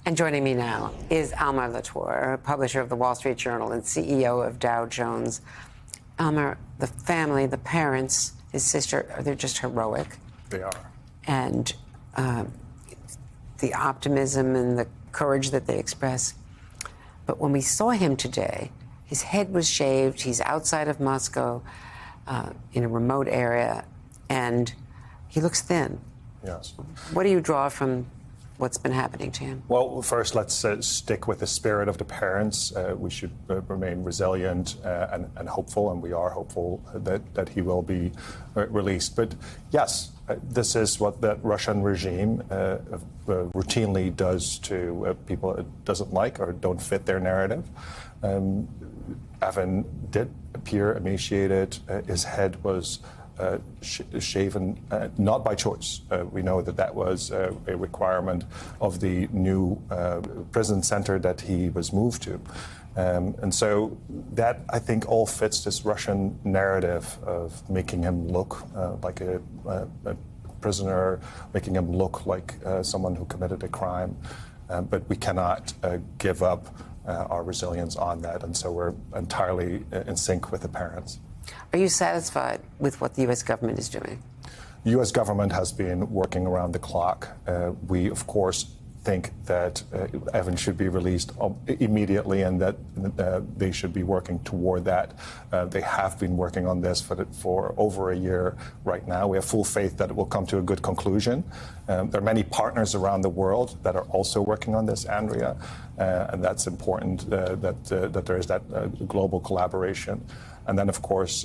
And joining me now is Almar Latour, publisher of the Wall Street Journal and CEO of Dow Jones. Almar, the family, the parents, his sister, they're just heroic. They are. And the optimism and the courage that they express. But when we saw him today, his head was shaved. He's outside of Moscow in a remote area, and he looks thin. Yes. What do you draw from what's been happening to him? Well, first, let's stick with the spirit of the parents. We should remain resilient and hopeful, and we are hopeful that he will be released. But yes, this is what the Russian regime routinely does to people it doesn't like or don't fit their narrative. Evan did appear emaciated. His head was shaven, not by choice. We know that was a requirement of the new prison center that he was moved to. And so that, I think, all fits this Russian narrative of making him look like a prisoner, making him look like someone who committed a crime. But we cannot give up our resilience on that. And so we're entirely in sync with the parents. Are you satisfied with what the U.S. government is doing? The U.S. government has been working around the clock. We, of course, think that Evan should be released immediately and that they should be working toward that. They have been working on this for over a year right now. We have full faith that it will come to a good conclusion. There are many partners around the world that are also working on this, Andrea, and that's important that there is that global collaboration. And then, of course,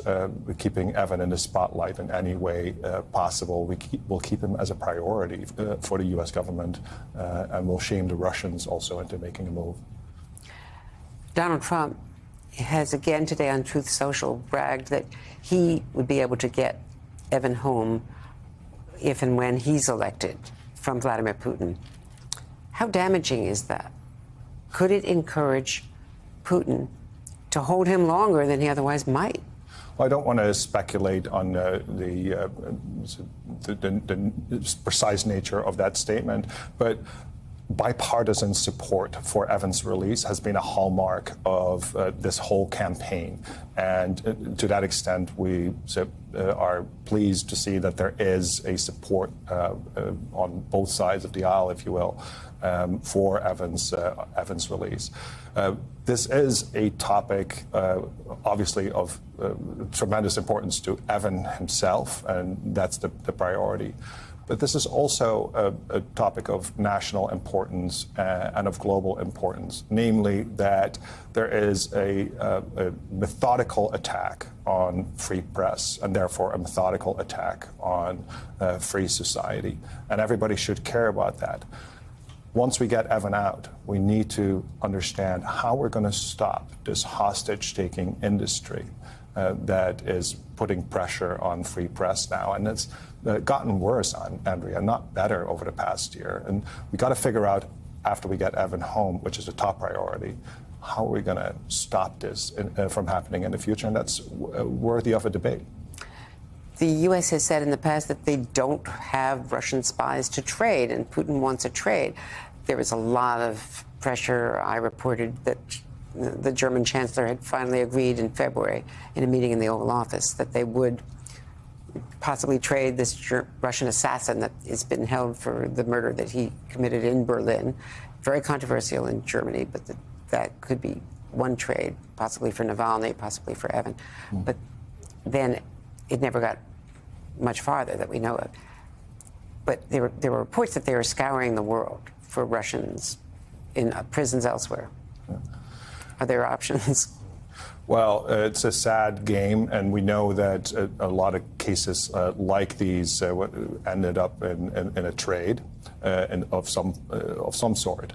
keeping Evan in the spotlight in any way possible. We'll keep him as a priority for the U.S. government, and we'll shame the Russians also into making a move. Donald Trump has again today on Truth Social bragged that he would be able to get Evan home if and when he's elected from Vladimir Putin. How damaging is that? Could it encourage Putin to hold him longer than he otherwise might? Well, I don't want to speculate on the precise nature of that statement, but bipartisan support for Evan's release has been a hallmark of this whole campaign. And to that extent, we are pleased to see that there is a support on both sides of the aisle, if you will, for Evan's release. This is a topic, obviously, of tremendous importance to Evan himself, and that's the priority. But this is also a topic of national importance and of global importance, namely that there is a methodical attack on free press and therefore a methodical attack on free society. And everybody should care about that. Once we get Evan out, we need to understand how we're going to stop this hostage-taking industry that is putting pressure on free press now. And it's gotten worse, Andrea, not better over the past year. And we got to figure out, after we get Evan home, which is a top priority, how are we going to stop this from happening in the future? And that's worthy of a debate. The U.S. has said in the past that they don't have Russian spies to trade, and Putin wants a trade. There was a lot of pressure. I reported that the German chancellor had finally agreed in February in a meeting in the Oval Office that they would possibly trade this Russian assassin that has been held for the murder that he committed in Berlin. Very controversial in Germany, but that could be one trade, possibly for Navalny, possibly for Evan. But then it never got much farther that we know of. But there were reports that they were scouring the world for Russians in prisons elsewhere. Yeah. Are there options? Well, it's a sad game, and we know that a lot of cases like these ended up in a trade of some sort.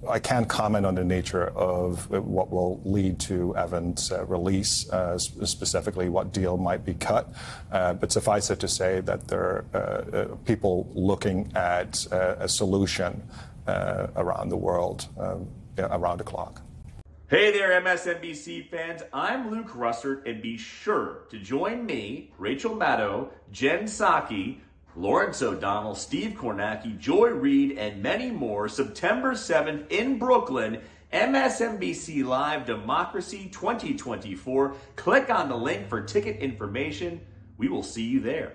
I can't comment on the nature of what will lead to Evan's release, specifically what deal might be cut. But suffice it to say that there are people looking at a solution around the world, around the clock. Hey there, MSNBC fans. I'm Luke Russert, and be sure to join me, Rachel Maddow, Jen Psaki, Lawrence O'Donnell, Steve Kornacki, Joy Reid, and many more, September 7th in Brooklyn, MSNBC Live Democracy 2024. Click on the link for ticket information. We will see you there.